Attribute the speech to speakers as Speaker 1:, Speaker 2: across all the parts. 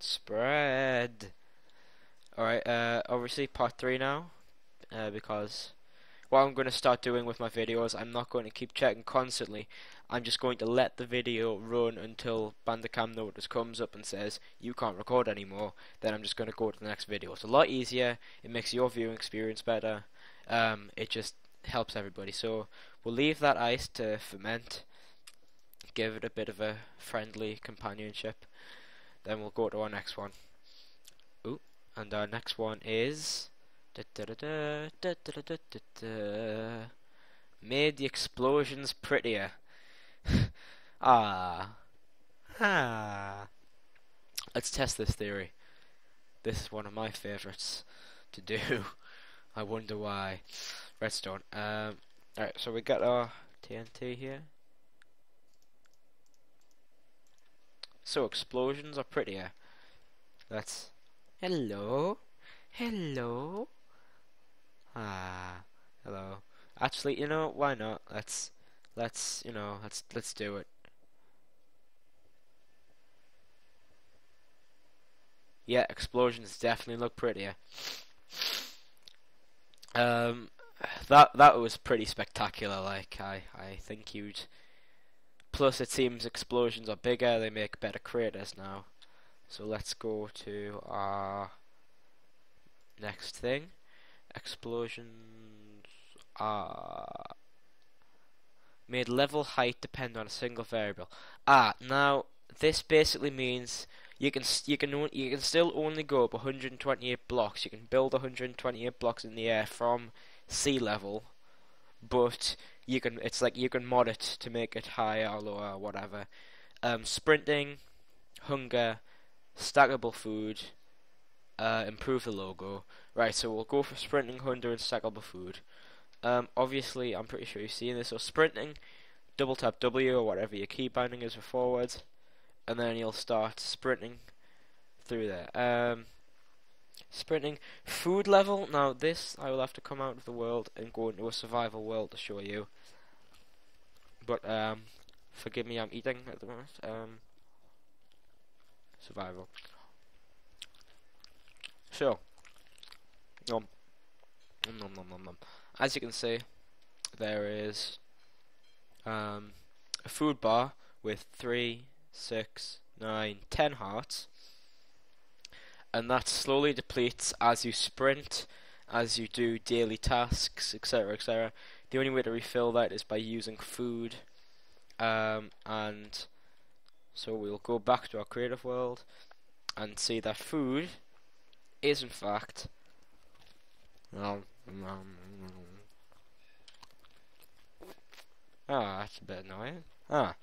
Speaker 1: Spread. Alright, obviously part 3 now, because what I'm going to start doing with my videos, I'm not going to keep checking constantly. I'm just going to let the video run until Bandicam notice comes up and says you can't record anymore. Then I'm just going to go to the next video. It's a lot easier. It makes your viewing experience better. It just helps everybody. So we'll leave that ice to ferment, give it a bit of a friendly companionship. Then we'll go to our next one. Ooh, and our next one is made the explosions prettier. Ah. Let's test this theory. This is one of my favourites to do. I wonder why. Redstone. Alright, so we got our TNT here. So explosions are prettier. Let's. Hello? Hello? Ah, hello. Actually, you know, why not? Let's do it. Yeah, explosions definitely look prettier. That was pretty spectacular. Like, I think you'd. Plus, it seems explosions are bigger. They make better craters now. So let's go to our next thing. Explosions are made level height depend on a single variable. Now this basically means you can still only go up 128 blocks. You can build 128 blocks in the air from sea level, but it's like you can mod it to make it higher or lower or whatever. Sprinting, hunger, stackable food, improve the logo. Right, so we'll go for sprinting, hunger, and stackable food. Obviously, I'm pretty sure you've seen this. So sprinting, double tap W or whatever your key binding is for forward, and then you'll start sprinting through there. Sprinting food level. Now this I will have to come out of the world and go into a survival world to show you. But forgive me, I'm eating at the moment. Survival. So, nom nom nom nom nom. As you can see, there is a food bar with 3, 6, 9, 10 hearts, and that slowly depletes as you sprint, as you do daily tasks, etc., etc. The only way to refill that is by using food, and so we'll go back to our creative world and see that food is in fact that's a bit annoying. There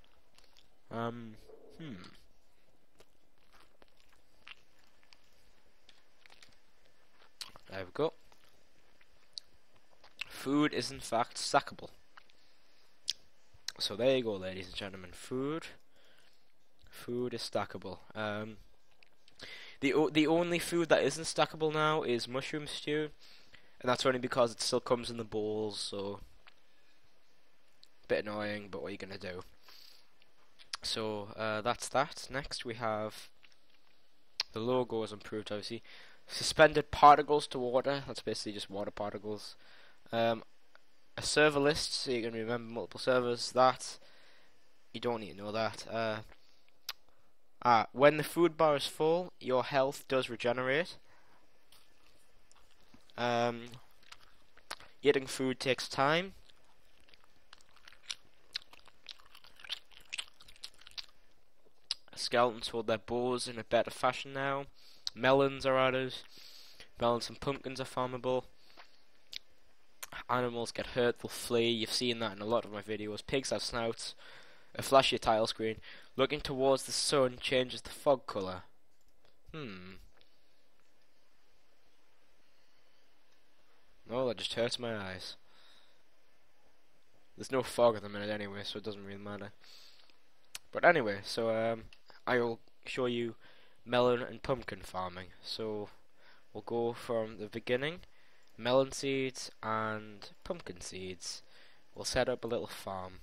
Speaker 1: we go. Food is in fact stackable. So there you go, ladies and gentlemen. Food is stackable. The only food that isn't stackable now is mushroom stew, and that's only because it still comes in the bowls, so a bit annoying, but what are you gonna do? So that's that. Next we have the logo is improved, obviously. Suspended particles to water. That's basically just water particles. A server list, so you can remember multiple servers. That you don't need to know that. When the food bar is full, your health does regenerate. Eating food takes time. Skeletons hold their bows in a better fashion now. Melons are added. Melons and pumpkins are farmable. Animals get hurt, they'll flee. You've seen that in a lot of my videos. Pigs have snouts. A flashy tile screen. Looking towards the sun changes the fog colour. No, that just hurts my eyes. There's no fog at the minute anyway, so it doesn't really matter. But anyway, so I will show you melon and pumpkin farming. So we'll go from the beginning. Melon seeds and pumpkin seeds. We'll set up a little farm.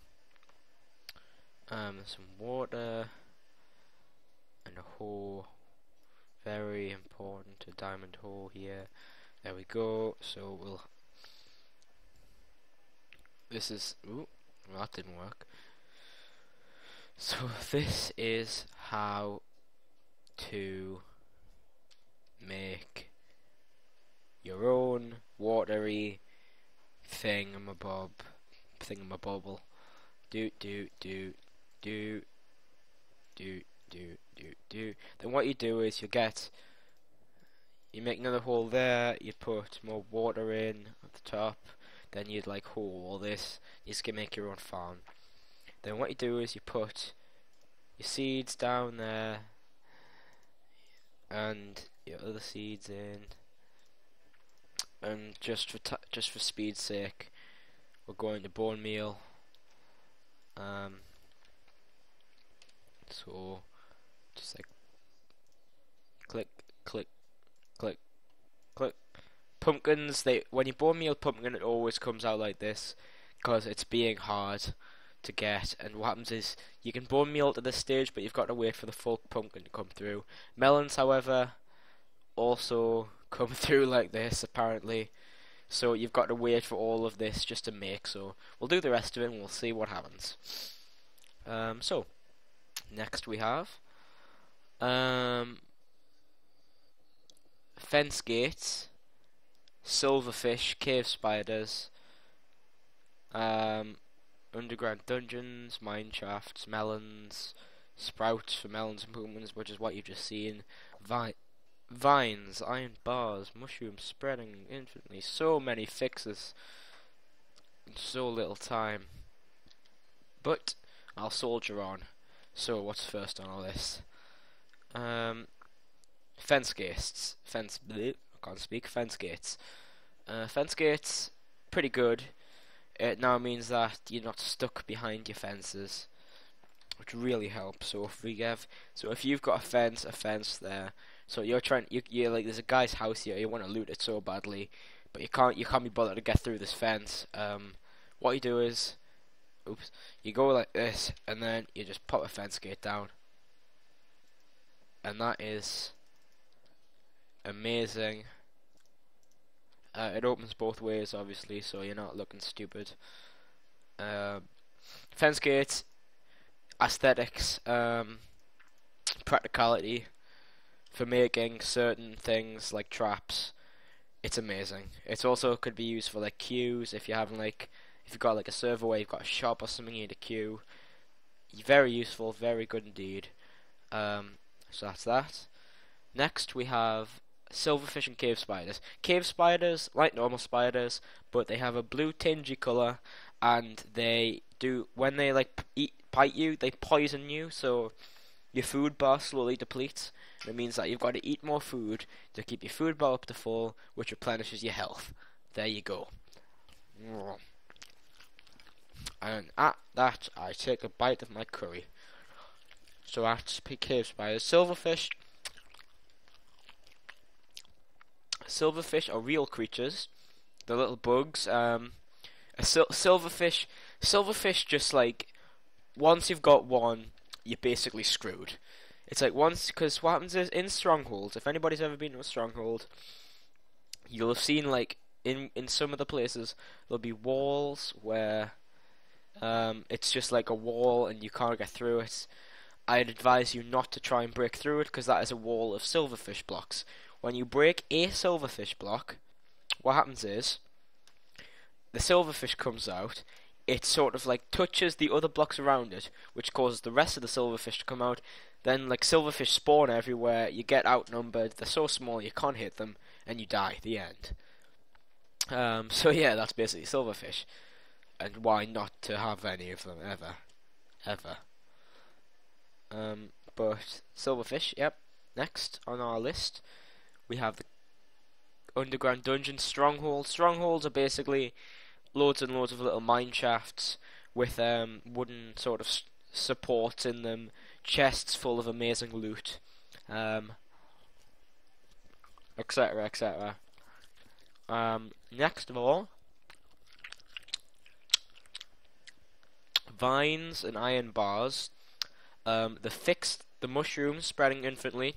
Speaker 1: Some water and a hoe very important. A diamond hole here. There we go. So we'll. This is. Ooh, that didn't work. So this is how to make your own watery thingamabobble. Do do do do do do do do. Then what you do is you make another hole there. You put more water in at the top. Then you'd like hole all this. You just can make your own farm. Then what you do is you put your seeds down there and your other seeds in. And just for speed's sake, we're going to bone meal. So just like click, click, click, click. Pumpkins, when you bone meal pumpkin, it always comes out like this because it's being hard to get. And what happens is you can bone meal to this stage, but you've got to wait for the full pumpkin to come through. Melons, however, also come through like this apparently, so you've got to wait for all of this just to make. So we'll do the rest of it and we'll see what happens. So next we have fence gates, silverfish, cave spiders, underground dungeons, mine shafts, melons, sprouts for melons and pumpkins, which is what you've just seen, vines, iron bars, mushrooms spreading infinitely. So many fixes in so little time. But I'll soldier on. So what's first on our list? Fence gates. Fence gates. Fence gates, pretty good. It now means that you're not stuck behind your fences, which really helps. So if you've got a fence there. So you're like, there's a guy's house here. You want to loot it so badly, but you can't be bothered to get through this fence. What you do is, you go like this, and then you just pop a fence gate down, and that is amazing. It opens both ways, obviously, so you're not looking stupid. Fence gates, aesthetics, practicality. For making certain things like traps, it's amazing. It's also could be used for like queues if you've got like a server where you've got a shop or something you need a queue. Very useful, very good indeed. So that's that. Next we have silverfish and cave spiders. Cave spiders, like normal spiders, but they have a blue tingy colour, and when they bite you, they poison you, so your food bar slowly depletes. It means that you've got to eat more food to keep your food bar up to full, which replenishes your health. There you go. And at that, I take a bite of my curry. So that's cave spiders. Silverfish are real creatures. They're little bugs. Silverfish just like, once you've got one, you're basically screwed. It's like because what happens is in strongholds, if anybody's ever been to a stronghold, you'll have seen like in some of the places there'll be walls where it's just like a wall and you can't get through it. I'd advise you not to try and break through it, because that is a wall of silverfish blocks. When you break a silverfish block, what happens is the silverfish comes out. It sort of like touches the other blocks around it, which causes the rest of the silverfish to come out. Then like silverfish spawn everywhere, you get outnumbered, they're so small you can't hit them, and you die. The end. So yeah, that's basically silverfish. And why not to have any of them ever. But silverfish, yep. Next on our list, we have the underground dungeon strongholds. Strongholds are basically loads and loads of little mine shafts with wooden sort of supports in them, chests full of amazing loot, etc, etc. Next of all, vines and iron bars. The mushrooms spreading infinitely.